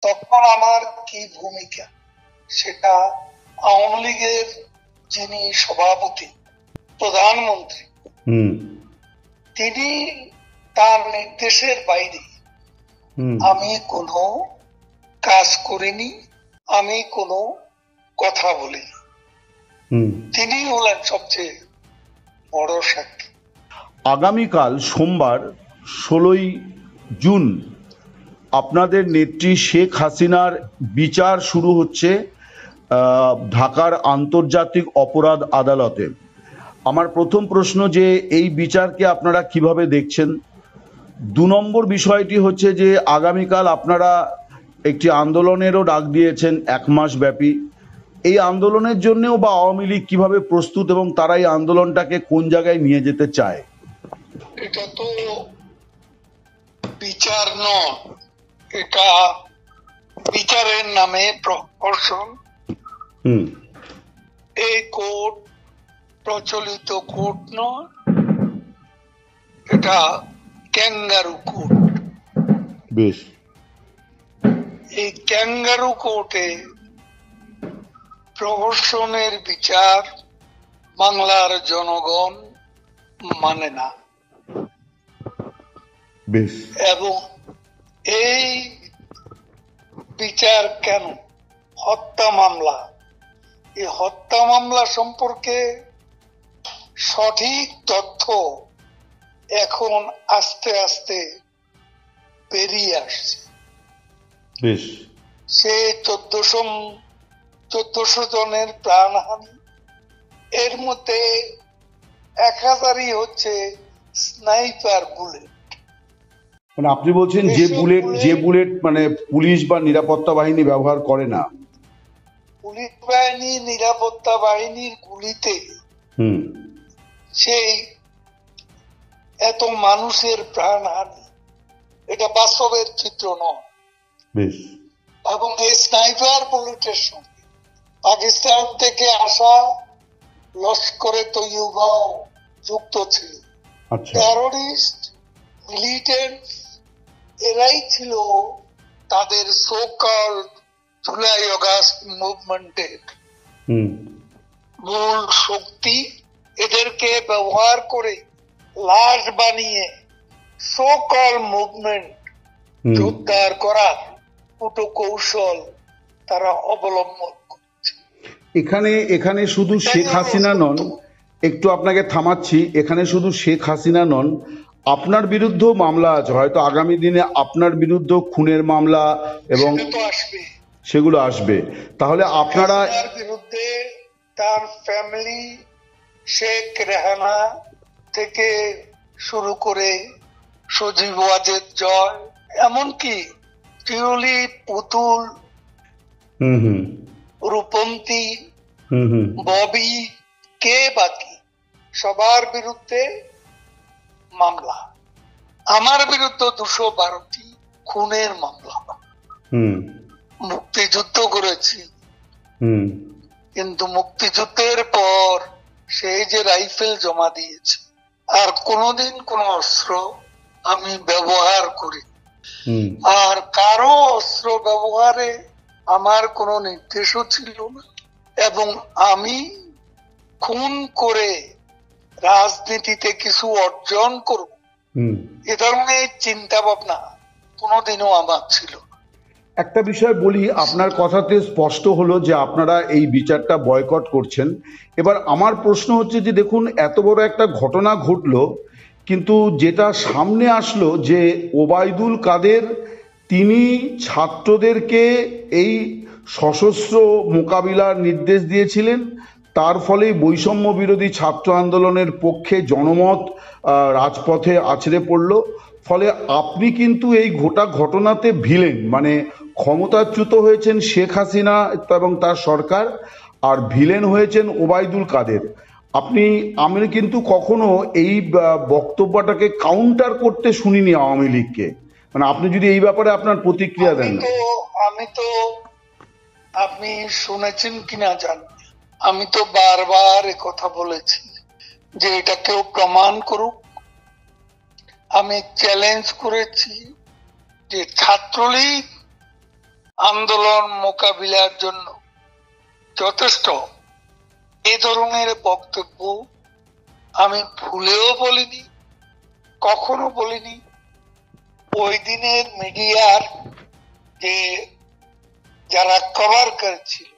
তখন আমার কি ভূমিকা সেটা আওয়ামী লীগের যিনি সভাপতি প্রধানমন্ত্রী তিনি তার নির্দেশের বাইরে আমি কোনো কাজ করিনি, আমি কোনো কথা বলিনি। তিনি হলেন সবচেয়ে বড় সাক্ষী। আগামীকাল সোমবার 16ই জুন আপনাদের নেত্রী শেখ হাসিনার বিচার শুরু হচ্ছে ঢাকার আন্তর্জাতিক অপরাধ আদালতে। আমার প্রথম প্রশ্ন যে এই বিচারকে আপনারা কিভাবে দেখছেন? 2 নম্বর বিষয়টি হচ্ছে যে আগামীকাল আপনারা একটি আন্দোলনেরও ডাক দিয়েছেন 1 মাস ব্যাপী। এই আন্দোলনের জন্যও বা আওয়ামী লীগ কিভাবে প্রস্তুত এবং তারা এই আন্দোলনটাকে কোন জায়গায় নিয়ে যেতে চায়? এটা তো বিচার নয়, এটা বিচারের নামে প্রহসন। এই কোর্ট প্রচলিত কোর্ট নয়, এটা ক্যাঙ্গারু কোর্ট। বেশ, এই ক্যাঙ্গারু কোর্টে প্রহসনের বিচার বাংলার জনগণ মানে না। বেশ, এবং এই বিচার কেন? হত্যা মামলা, এই হত্যা মামলা সম্পর্কে সঠিক তথ্য এখন আস্তে আস্তে বেরিয়ে আসছে। বেশ, সে 1400 জনের প্রাণহানি, এর মধ্যে 1000ই হচ্ছে স্নাইপার বুলেট। মানে আপনি বলছেন যে বুলেট মানে পুলিশ বা নিরাপত্তা বাহিনী ব্যবহার করে না। পুলিশ বাহিনী নিরাপত্তা বাহিনীর গুলিতে সেই এত মানুষের প্রাণহানি, এটা বাস্তবের চিত্র নয়। বেশ, এবং এই স্নাইপার বুলেটের সঙ্গে পাকিস্তান থেকে আসা লস্করে তৈয়বাও যুক্ত ছিল। টেরোরিস্ট, মিলিটেন্ট, এরাই ছিল তাদের সো কল্ড জুলাই অগাস্ট মুভমেন্টের মূল শক্তি। এদেরকে ব্যবহার করে লাশ বানিয়ে সো কল্ড মুভমেন্ট জোরদার করার কুটো কৌশল তারা অবলম্বন করছে। এখানে শুধু শেখ হাসিনা নন, একটু আপনাকে থামাচ্ছি, এখানে শুধু শেখ হাসিনা নন, আপনার বিরুদ্ধেও মামলা আছে। হয়তো আগামী দিনে আপনার বিরুদ্ধেও খুনের মামলা এবং সেগুলো আসবে। তাহলে আপনারা বিরুদ্ধে তার ফ্যামিলি, শেখ রেহানা থেকে শুরু করে সজীব ওয়াজেদ জয়, এমনকি টিউলি, পুতুল, রূপন্তী, ববি, কে বাকি সবার বিরুদ্ধে মামলা। আমার বিরুদ্ধে 212টি খুনের মামলা। মুক্তিযুদ্ধ করেছি, কিন্তু মুক্তিযুদ্ধের পর সেই যে রাইফেল জমা দিয়েছে, আর কোনোদিন কোনো অস্ত্র আমি ব্যবহার করি, আর কারো অস্ত্র ব্যবহারে আমার কোনো নির্দেশও ছিল না। এবং আমি খুন করে রাজনীতিতে কিছু অর্জন করব, এ ধরনের চিন্তা ভাবনা কোনোদিনও আমার ছিল। একটা বিষয় বলি, আপনার কথাতে স্পষ্ট হলো যে আপনারা এই বিচারটা বয়কট করছেন। এবার আমার প্রশ্ন হচ্ছে যে দেখুন, এত বড় একটা ঘটনা ঘটলো, কিন্তু যেটা সামনে আসলো যে ওবায়দুল কাদের তিনি ছাত্রদেরকে এই সশস্ত্র মোকাবিলার নির্দেশ দিয়েছিলেন। তার ফলে বৈষম্য বিরোধী ছাত্র আন্দোলনের পক্ষে জনমত রাজপথে আছড়ে পড়ল। ফলে আপনি কিন্তু এই গোটা ঘটনাতে ভিলেন, মানে ক্ষমতাচ্যুত হয়েছেন শেখ হাসিনা এবং তার সরকার, আর ভিলেন হয়েছেন ওবায়দুল কাদের। আমি কিন্তু কখনো এই বক্তব্যটাকে কাউন্টার করতে শুনিনি আওয়ামী লীগকে। মানে আপনি যদি এই ব্যাপারে আপনার প্রতিক্রিয়া দেন। আমি তো আপনি শুনেছেন কিনা জানি, আমি তো বারবার কথা বলেছি যে এটা কেউ প্রমাণ করুক। আমি চ্যালেঞ্জ করেছি যে ছাত্রলীগ আন্দোলন মোকাবিলার জন্য যথেষ্ট, এ ধরনের বক্তব্য আমি ভুলেও বলিনি, কখনো বলিনি। ওই দিনের মিডিয়ার যে যারা কভার করেছিল,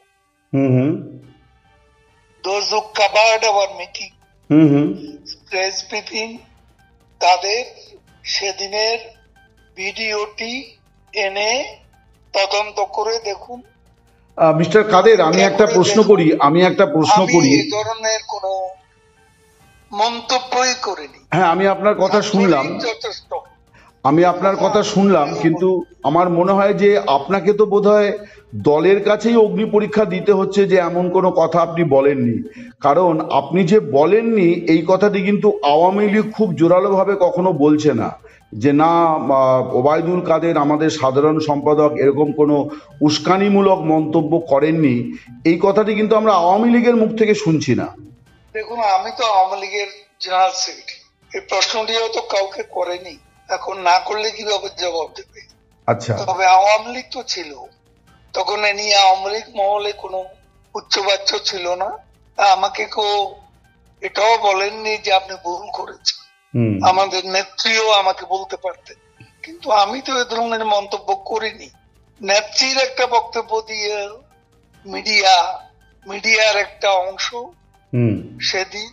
those who covered our meeting, press briefing, তাদের সেদিনের ভিডিওটি এনে তদন্ত করে দেখুন। মিস্টার কাদের, আমি একটা প্রশ্ন করি। আমি এই ধরনের কোনো মন্তব্যই করিনি। হ্যাঁ, আমি আপনার কথা শুনলাম, যথেষ্ট। আমি আপনার কথা শুনলাম, কিন্তু আমার মনে হয় যে আপনাকে তো বোধহয় দলের কাছেই অগ্নি পরীক্ষা দিতে হচ্ছে যে এমন কোনো কথা আপনি বলেননি। কারণ আপনি যে বলেননি এই কথাটি কিন্তু আওয়ামী লীগ খুব জোরালোভাবে কখনো বলছে না যে না ওবায়দুল কাদের আমাদের সাধারণ সম্পাদক এরকম কোনো উস্কানিমূলক মন্তব্য করেননি। এই কথাটি কিন্তু আমরা আওয়ামী লীগের মুখ থেকে শুনছি না। দেখুন, আমি তো আওয়ামী লীগের জেনারেল সেক্রেটারি, এই প্রশ্নটিও তো কাউকে করেনি, এখন না করলে কিভাবে জবাব দেবে? আচ্ছা, তবে আওয়ামী লীগ তো ছিল, তখন এ নিয়ে আওয়ামী লীগ মহলে কোনো উচ্চবাচ্য ছিল না। আমাকে কেউ এটাও বলেননি যে আপনি ভুল করেছেন। আমাদের নেত্রীও আমাকে বলতে পারতেন, কিন্তু আমি তো এ ধরনের মন্তব্য করিনি। নেত্রীর একটা বক্তব্য দিয়ে মিডিয়ার একটা অংশ সেদিন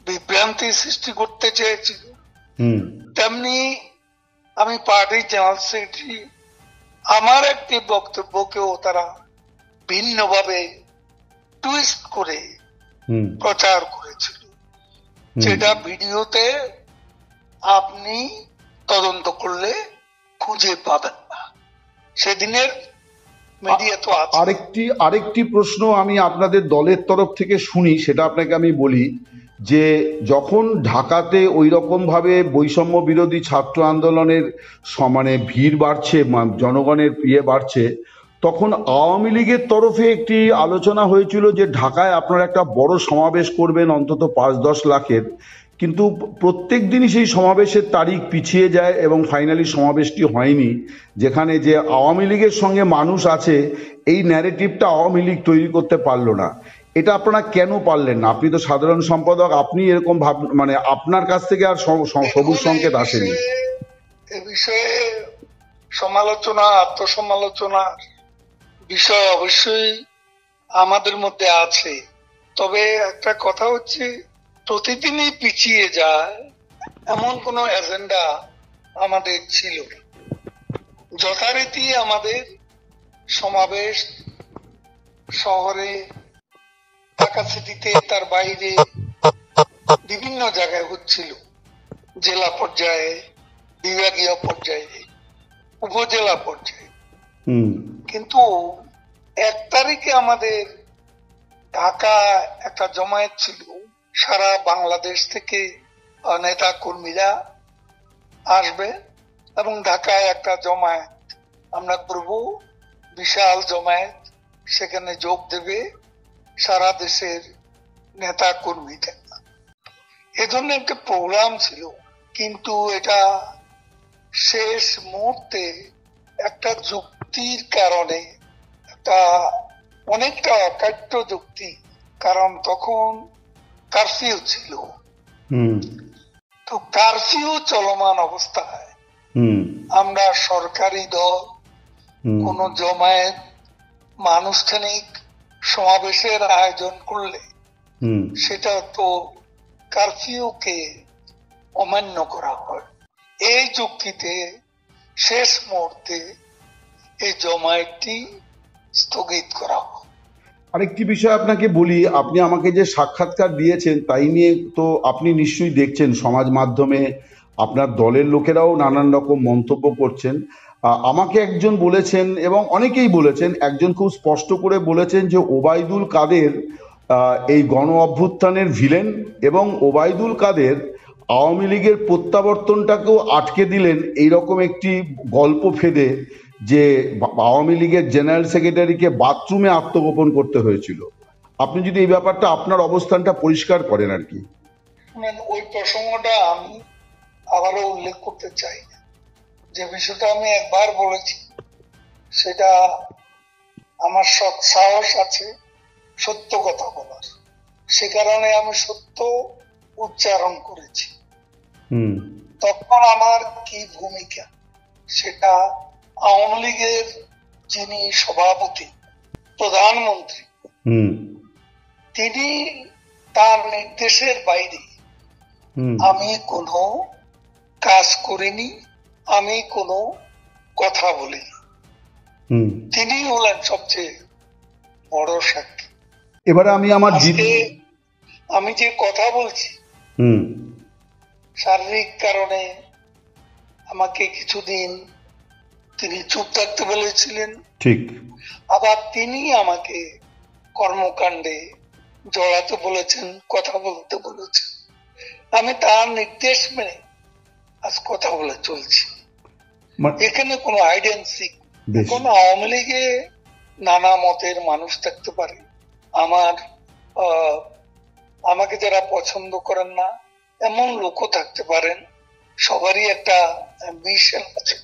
বিভ্রান্তি সৃষ্টি করতে চেয়েছিল। তেমনি আমি পার্টির জেনারেল সেক্রেটারি, আমার একটি বক্তব্যকেও তারা ভিন্নভাবে টুইস্ট করে প্রচার করেছিল, যেটা ভিডিওতে আপনি তদন্ত করলে খুঁজে পাবেন না। সেদিনের মিডিয়া তো আছে। আরেকটি প্রশ্ন আমি আপনাদের দলের তরফ থেকে শুনি, সেটা আপনাকে আমি বলি যে যখন ঢাকাতে ওই রকম ভাবে বৈষম্য বিরোধী ছাত্র আন্দোলনের মানে ভিড় বাড়ছে, জনগণের বাড়ছে, তখন আওয়ামী লীগের তরফে একটি আলোচনা হয়েছিল যে ঢাকায় আপনারা একটা বড় সমাবেশ করবেন অন্তত 5-10 লাখের, কিন্তু প্রত্যেক দিনই সেই সমাবেশের তারিখ পিছিয়ে যায় এবং ফাইনালি সমাবেশটি হয়নি। যেখানে যে আওয়ামী লীগের সঙ্গে মানুষ আছে, এই ন্যারেটিভটা আওয়ামী লীগ তৈরি করতে পারলো না। এটা আপনারা কেন পারলেন না? আপনি তো সাধারণ সম্পাদক, আপনি এরকম মানে আপনার কাছ থেকে আর সবুজ সংকেত আসেনি। এ বিষয়ে সমালোচনা, আত্মসমালোচনার বিষয় অবশ্যই আমাদের মধ্যে আছে। তবে একটা কথা হচ্ছে, প্রতিদিনই পিছিয়ে যায় এমন কোনো এজেন্ডা আমাদের ছিল না। যথারীতি আমাদের সমাবেশ শহরে, ঢাকা সিটিতে, তার বাইরে বিভিন্ন জায়গায় হচ্ছিল, জেলা পর্যায়ে, বিভাগীয় পর্যায়ে, উপজেলা পর্যায়ে। কিন্তু 1 তারিখে আমাদের ঢাকা একটা জমায়েত ছিল, সারা বাংলাদেশ থেকে নেতা কর্মীরা আসবে এবং ঢাকায় একটা জমায়েত আমরা করব, বিশাল জমায়েত, সেখানে যোগ দেবে সারা দেশের নেতা কর্মীরা। এ ধরনের একটা প্রোগ্রাম ছিল, কিন্তু এটা শেষ মুহূর্তে একটা যুক্তির কারণে, একটা অনেকটা অকাট্য যুক্তি, কারণ তখন কারফিউ ছিল। তো কারফিউ চলমান অবস্থায় আমরা সরকারি দল কোন জমায়েত আনুষ্ঠানিক সমাবেশের আয়োজন করলে সেটা তো কারফিউকে অমান্য করা হয়। এই যুক্তিতে শেষ মুহূর্তে এই জমায়েতটি স্থগিত করা হয়। আরেকটি বিষয় আপনাকে বলি, আপনি আমাকে যে সাক্ষাৎকার দিয়েছেন তাই নিয়ে তো আপনি নিশ্চয়ই দেখছেন সমাজ মাধ্যমে আপনার দলের লোকেরাও নানান রকম মন্তব্য করছেন। আমাকে একজন বলেছেন এবং অনেকেই বলেছেন, একজন খুব স্পষ্ট করে বলেছেন যে ওবায়দুল কাদের এই গণ অভ্যুত্থানের ভিলেন এবং ওবায়দুল কাদের আওয়ামী লীগের প্রত্যাবর্তনটাকেও আটকে দিলেন এইরকম একটি গল্প ফেদে যে আওয়ামী লীগের জেনারেল সেক্রেটারিকে বাথরুমে আত্মগোপন করতে হয়েছিল। আপনি যদি এই ব্যাপারটা আপনার অবস্থানটা পরিষ্কার করেন আর কি। ওই প্রসঙ্গটা আমি আবারও উল্লেখ করতে চাই, যে বিষয়টা আমি একবার বলেছি সেটা আমার সাহস আছে সত্য কথা বলার, সে কারণে আমি সত্য উচ্চারণ করেছি। তখন আমার কি ভূমিকা সেটা আওয়ামী লীগের যিনি সভাপতি, প্রধানমন্ত্রী, তিনি তার নির্দেশের বাইরে আমি কোনো কাজ করিনি, আমি কোনো কথা বলিনি। তিনি হলেন সবচেয়ে বড় সাক্ষী। এবারে আমি আমি যে কথা বলছি, শারীরিক কারণে আমাকে কিছুদিন তিনি চুপ থাকতে বলেছিলেন, ঠিক। আবার তিনি আমাকে কর্মকাণ্ডে জড়াতে বলেছেন, কথা বলতে বলেছেন। আমি তার নির্দেশ মেনে আজ কথা বলে চলছি। এখানে কোনো আইডেন্সি, কোন আওয়ামী লীগে নানা মতের মানুষ থাকতে পারে, আমাকে যারা পছন্দ করেন না এমন লোকও থাকতে পারেন। সবারই একটা অ্যাম্বিশন আছে,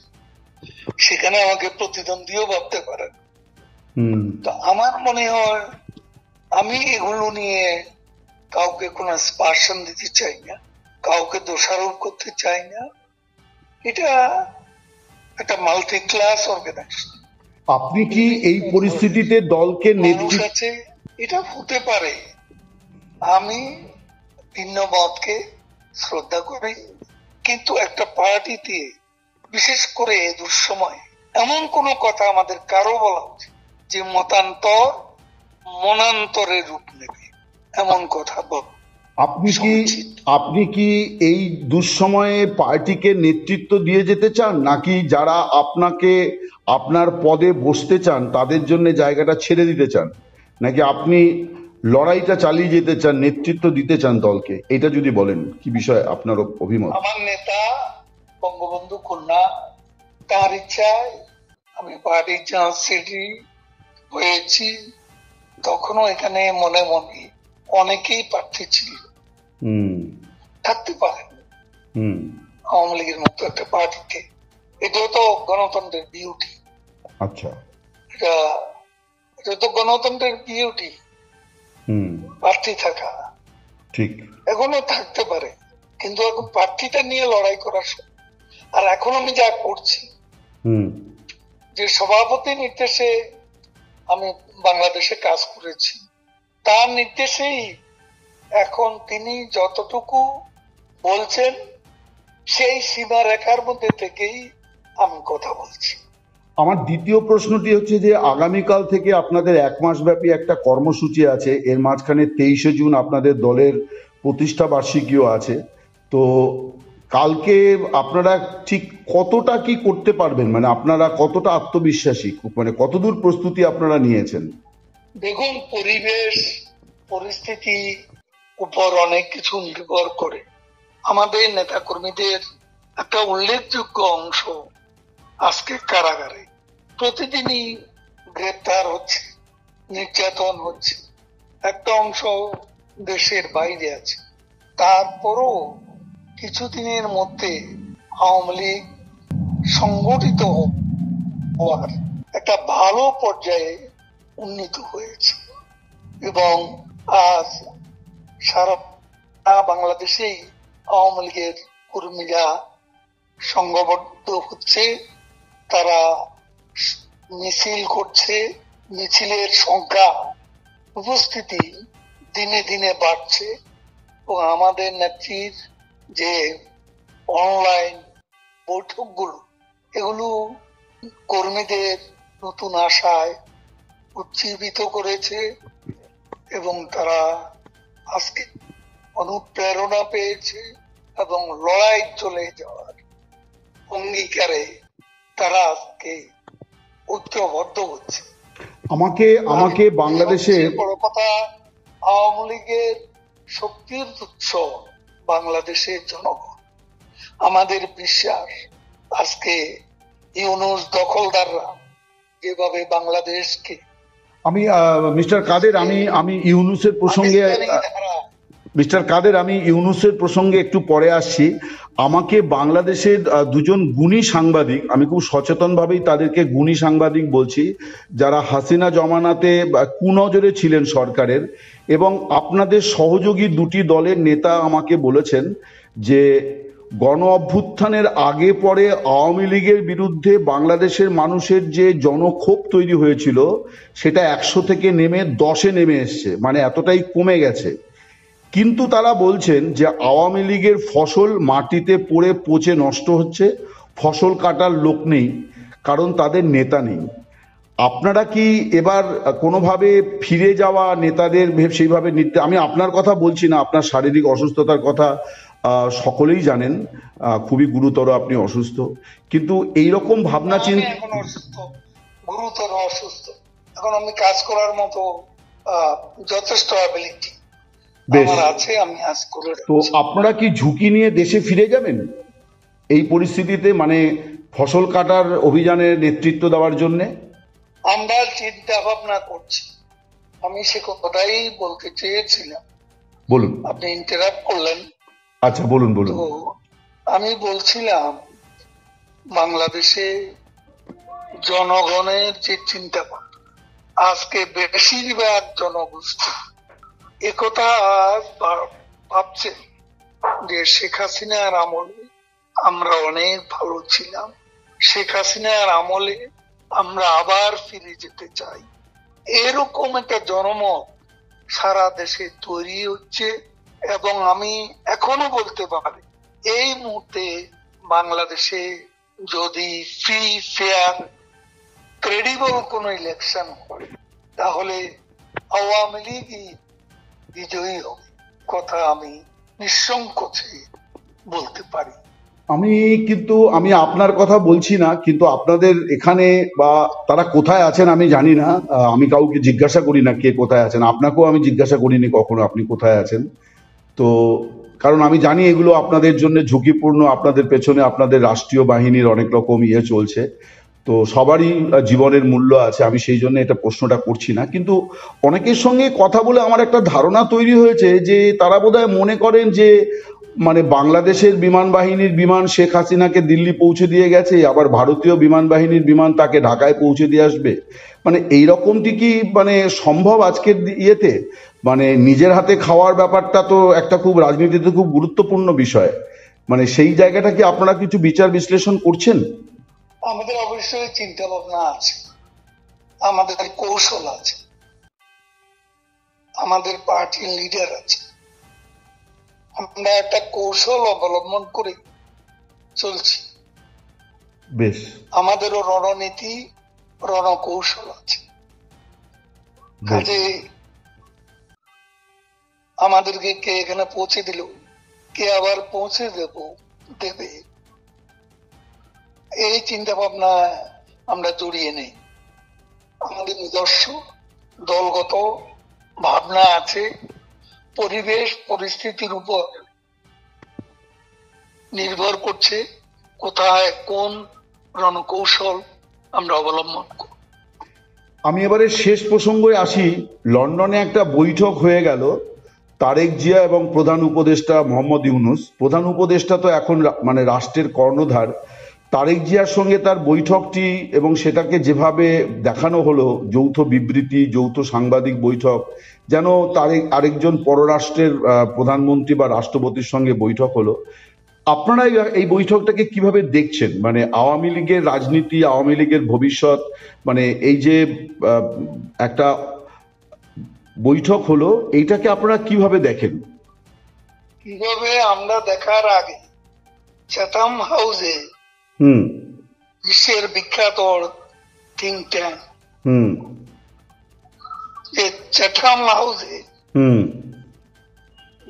সেখানে আমাকে প্রতিদ্বন্দ্বীও ভাবতে পারেন। তো আমার মনে হয় আমি এগুলো নিয়ে কাউকে কোনো স্পার্শন দিতে চাই না, কাউকে দোষারোপ করতে চাই না। এটা একটা মাল্টি ক্লাস অর্গানাইজেশন। আপনি কি এই পরিস্থিতিতে দলকে নেতৃত্ব, এটা হতে পারে, আমি ভিন্ন মতকে শ্রদ্ধা করি, কিন্তু একটা পার্টিতে বিশেষ করে এই দুঃসময়ে এমন কোন কথা আমাদের কারো বলা উচিত যে মতান্তর মনান্তরে রূপ নেবে, এমন কথা বল। আপনি কি এই দুঃসময়ে পার্টিকে নেতৃত্ব দিয়ে যেতে চান, নাকি যারা আপনাকে আপনার পদে বসতে চান তাদের জন্য জায়গাটা ছেড়ে দিতে চান, নাকি আপনি লড়াইটা চালিয়ে যেতে চান, নেতৃত্ব দিতে চান দলকে? এটা যদি বলেন কি বিষয় আপনার অভিমত? আমার নেতা বঙ্গবন্ধু কন্যা, তার ইচ্ছায় আমি পার্টির জেনারেল সেক্রেটারি হয়েছি। তখনও এখানে মনে মনে অনেকেই প্রার্থী ছিল, থাকতে পারেন আওয়ামী লীগের মতো একটা পার্টিতে। এটাও তো গণতন্ত্রের বিউটি। আচ্ছা, এটা তো গণতন্ত্রের বিউটি, প্রার্থী থাকা। ঠিক, এখনো থাকতে পারে, কিন্তু এখন প্রার্থীটা নিয়ে লড়াই করার সময়। আর এখন আমি যা করছি, যে সভাপতি নির্দেশে আমি বাংলাদেশে কাজ করেছি, তার নির্দেশেই এখন তিনি যতটুকু বলছেন সেই সীমারেখার মধ্যে থেকেই আমি কথা বলছি। আমার দ্বিতীয় প্রশ্নটি হচ্ছে যে আগামীকাল থেকে আপনাদের 1 মাস ব্যাপী একটা কর্মসূচি আছে, এর মাঝখানে 23শে জুন আপনাদের দলের প্রতিষ্ঠা বার্ষিকীও আছে। তো কালকে আপনারা ঠিক কতটা কি করতে পারবেন, মানে আপনারা কতটা আত্মবিশ্বাসী, মানে কতদূর প্রস্তুতি আপনারা নিয়েছেন? দেখুন, পরিবেশ পরিস্থিতি উপর অনেক কিছু নির্ভর করে। আমাদের নেতা কর্মীদের একটা উল্লেখযোগ্য অংশ আজকে কারাগারে, প্রতিদিনই গ্রেপ্তার হচ্ছে, নির্যাতন হচ্ছে। একটা অংশ দেশের বাইরে আছে। তারপরও কিছুদিনের মধ্যে আওয়ামী লীগ সংগঠিত হওয়ার একটা ভালো পর্যায়ে উন্নীত হয়েছে এবং আজ সারা বাংলাদেশেই আওয়ামী লীগের কর্মীরা সংঘবদ্ধ হচ্ছে, তারা মিছিল করছে, মিছিলের সংখ্যা উপস্থিতি দিনে দিনে বাড়ছে এবং আমাদের নেত্রীর যে অনলাইন বৈঠকগুলো, এগুলো কর্মীদের নতুন আশায় উজ্জীবিত করেছে এবং তারা আজকে অনুপ্রেরণা পেয়েছে এবং লড়াই চলে যাওয়ার অঙ্গীকারে তারা আজকে ঐক্যবদ্ধ হচ্ছে। আমাকে বাংলাদেশের বড় কথা, আওয়ামী লীগের শক্তির উৎস বাংলাদেশের জনগণ। আমাদের বিশ্বাস আজকে ইউনূস দখলদাররা যেভাবে বাংলাদেশকে, আমি মিস্টার কাদের, আমি ইউনূসের প্রসঙ্গে মিস্টার কাদের, আমি ইউনূসের প্রসঙ্গে একটু পরে আসছি। আমাকে বাংলাদেশের দুজন গুণী সাংবাদিক, আমি খুব সচেতনভাবেই তাদেরকে গুণী সাংবাদিক বলছি, যারা হাসিনা জমানাতে কুনজরে ছিলেন সরকারের, এবং আপনাদের সহযোগী দুটি দলের নেতা আমাকে বলেছেন যে গণ অভ্যুত্থানের আগে পরে আওয়ামী লীগের বিরুদ্ধে বাংলাদেশের মানুষের যে জনক্ষোভ তৈরি হয়েছিল সেটা 100 থেকে নেমে 10-এ নেমে এসছে, মানে এতটাই কমে গেছে। কিন্তু তারা বলছেন যে আওয়ামী লীগের ফসল মাটিতে পড়ে পচে নষ্ট হচ্ছে, ফসল কাটার লোক নেই, কারণ তাদের নেতা নেই। আপনারা কি এবার কোনোভাবে ফিরে যাওয়া নেতাদের সেইভাবে আমি আপনার কথা বলছি না, আপনার শারীরিক অসুস্থতার কথা সকলেই জানেন, খুবই গুরুতর, আপনি অসুস্থ, কিন্তু এইরকম ভাবনা চিন্তা। এখন অসুস্থ, গুরুতর অসুস্থ, এখন আমি কাজ করার মতো যথেষ্ট অ্যাবিলিটি আমার আছে, আমি আজ করে। তো আপনারা কি ঝুঁকি নিয়ে দেশে ফিরে যাবেন এই পরিস্থিতিতে, মানে ফসল কাটার অভিযানের নেতৃত্ব দেওয়ার জন্য? আমরা চিন্তা ভাবনা করছি, আমি সে কথাই বলতে চেয়েছিলাম। বলুন। আপনি ইন্টারাপ্ট করলেন। আচ্ছা, বলুন বলুন। তো আমি বলছিলাম বাংলাদেশে জনগণের যে চিন্তা ভাবনা, আজকে বেশিরভাগ জনগোষ্ঠী একথা ভাবছে যে শেখ হাসিনার আমলে আমরা অনেক ভালো ছিলাম, শেখ হাসিনার আমলে আমরা আবার ফিরে যেতে চাই, এরকম একটা জনমত সারা দেশে তৈরি হচ্ছে। এবং আমি এখনো বলতে পারি এই মুহূর্তে বাংলাদেশে যদি ফ্রি, ফেয়ার, ক্রেডিবল কোন ইলেকশন হয় তাহলে আওয়ামী লীগই বিজয়ী হবে, কথা আমি নিঃসংকোচে বলতে পারি। আমি আপনার কথা বলছি না, কিন্তু আপনাদের এখানে বা তারা কোথায় আছেন আমি জানি না, আমি কাউকে জিজ্ঞাসা করি না কে কোথায় আছেন, আপনাকেও আমি জিজ্ঞাসা করিনি কখনো আপনি কোথায় আছেন। তো কারণ আমি জানি এগুলো আপনাদের জন্য ঝুঁকিপূর্ণ, আপনাদের পেছনে আপনাদের রাষ্ট্রীয় বাহিনীর অনেক রকম চলছে, তো সবারই জীবনের মূল্য আছে, আমি সেই জন্য এটা প্রশ্নটা করছি না। কিন্তু অনেকের সঙ্গে কথা বলে আমার একটা ধারণা তৈরি হয়েছে যে তারা বোধহয় মনে করেন যে মানে বাংলাদেশের বিমান বাহিনীর বিমান শেখ হাসিনাকে দিল্লি পৌঁছে দিয়ে গেছে, আবার ভারতীয় বিমান বাহিনীর বিমান তাকে ঢাকায় পৌঁছে দিয়ে আসবে, মানে এইরকমটি কি মানে সম্ভব আজকের ইয়েতে? মানে নিজের হাতে খাওয়ার ব্যাপারটা তো একটা খুব রাজনীতিতে খুব গুরুত্বপূর্ণ বিষয়, মানে সেই জায়গাটা কি আপনারা কিছু বিচার বিশ্লেষণ করছেন? আমাদের অবশ্যই চিন্তা ভাবনা আছে, আমাদের কৌশল আছে, আমাদের পার্টির লিডার আছে, আমরা একটা কৌশল অবলম্বন করে চলছি। বেশ, আমাদেরও রণনীতি, রণকৌশল আছে। কাজে আমাদেরকে কে এখানে পৌঁছে দিল, কে আবার পৌঁছে দেবে, এই চিন্তা ভাবনা আমরা জড়িয়ে নেই। আমাদের নিজস্ব দলগত ভাবনা আছে, পরিবেশ পরিস্থিতির উপর নির্ভর করছে কোথায় কোন রণকৌশল আমরা অবলম্বন করব। আমি এবারে শেষ প্রসঙ্গে আসি। লন্ডনে একটা বৈঠক হয়ে গেল, তারেক জিয়া এবং প্রধান উপদেষ্টা মোহাম্মদ ইউনূস। প্রধান উপদেষ্টা তো এখন মানে রাষ্ট্রের কর্ণধার, তারেক জিয়ার সঙ্গে তার বৈঠকটি এবং সেটাকে যেভাবে দেখানো হলো, যৌথ বিবৃতি, যৌথ সাংবাদিক বৈঠক, যেন তারেক আরেকজন পররাষ্ট্রের প্রধানমন্ত্রী বা রাষ্ট্রপতির সঙ্গে বৈঠক হলো। আপনারা এই বৈঠকটাকে কিভাবে দেখছেন? মানে আওয়ামী লীগের রাজনীতি, আওয়ামী লীগের ভবিষ্যৎ, মানে এই যে একটা বৈঠক হলো, এইটাকে আপনারা কিভাবে দেখেন? কিভাবে আমরা দেখার আগে চ্যাথাম হাউসে বিশ্বের বিখ্যাত থিঙ্ক ট্যাঙ্ক চ্যাথাম হাউসে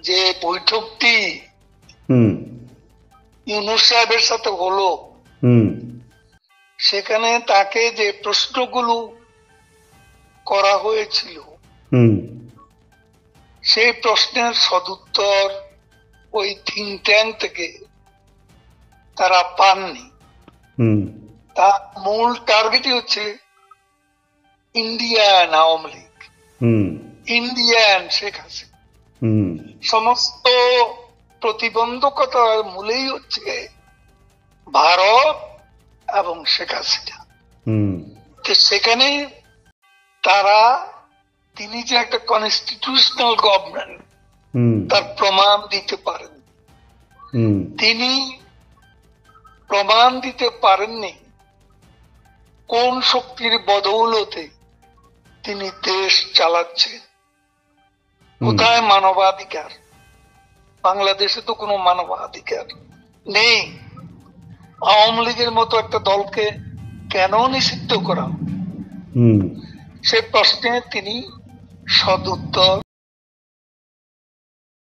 যে বৈঠকটি ইউনূস সাহেবের সাথে হলো, সেখানে তাকে যে প্রশ্নগুলো করা হয়েছিল সেই প্রশ্নের সদুত্তর ওই থিঙ্ক ট্যাঙ্ক থেকে তারা পাননি। তার মূল টার্গেটই হচ্ছে ইন্ডিয়ান আওয়ামী লীগ, ইন্ডিয়ান শেখ হাসিনা, সমস্ত প্রতিবন্ধকতার মূলেই হচ্ছে ভারত এবং শেখ হাসিনা। সেখানে তিনি যে একটা কনস্টিটিউশনাল গভর্নমেন্ট তার প্রমাণ দিতে পারেন। তিনি প্রমাণ দিতে পারেননি কোন শক্তির বদৌলতে তিনি দেশ চালাচ্ছেন। কোথায় মানবাধিকার? বাংলাদেশে তো কোনো মানবাধিকার নেই। আওয়ামী লীগের মতো একটা দলকে কেন নিষিদ্ধ করা? সে প্রশ্নে তিনি সদুত্তর